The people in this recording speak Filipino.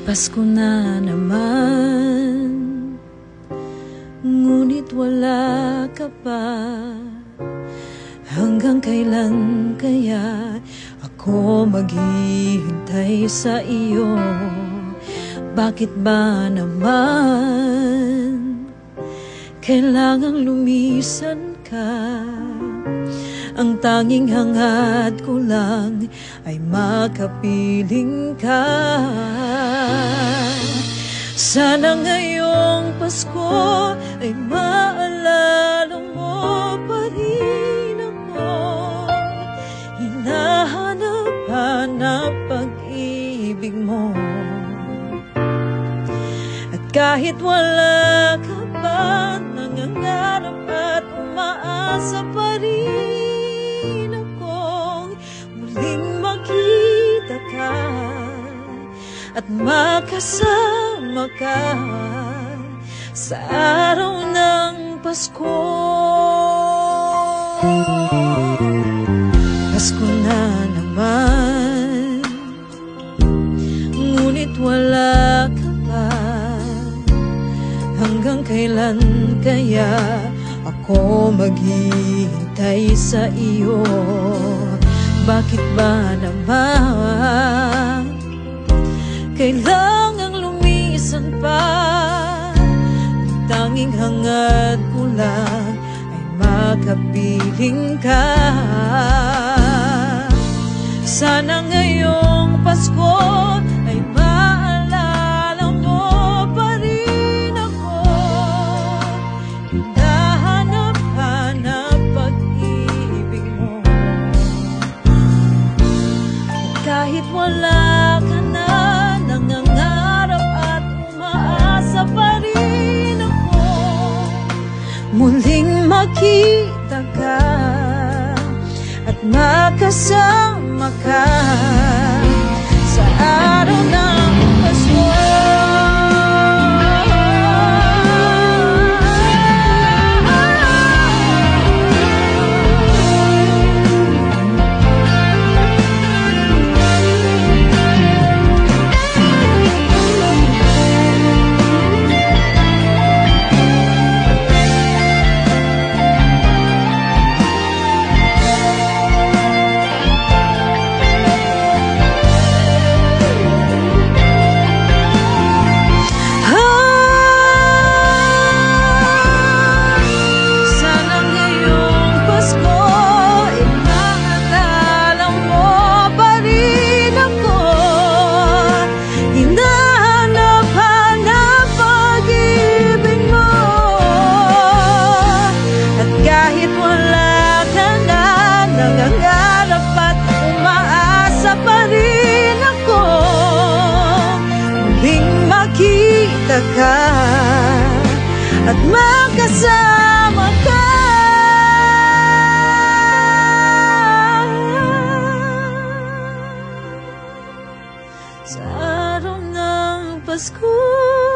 Pasko na naman, ngunit wala ka pa. Hanggang kailan kaya ako maghihintay sa iyo? Bakit ba naman kailangang lumisan ka? Ang tanging hangad ko lang ay makapiling ka. Sana ngayong Pasko ay maalala mo pa rin ako. Hinahanap-hanap pag-ibig mo. At kahit wala ka pa, nangangarap at umaasa pa rin makita ka at makasama ka sa araw ng Pasko. Pasko na naman, ngunit wala ka pa. Hanggang kailan kaya ako maghihintay sa iyo? Bakit ba naman kailangang lumisan pa? Tanging hangad ko lang ay makapiling ka. Sana ngayong Pasko ay maalala mo pa rin ako. Hinahanap-hanap pag-ibig mo. Kahit wala ka na, nangangarap at umaasa pa rin ako. Muling makita ka at makasama ka sa araw ng Pasko. Ka at makasama ka sa araw ng Pasko.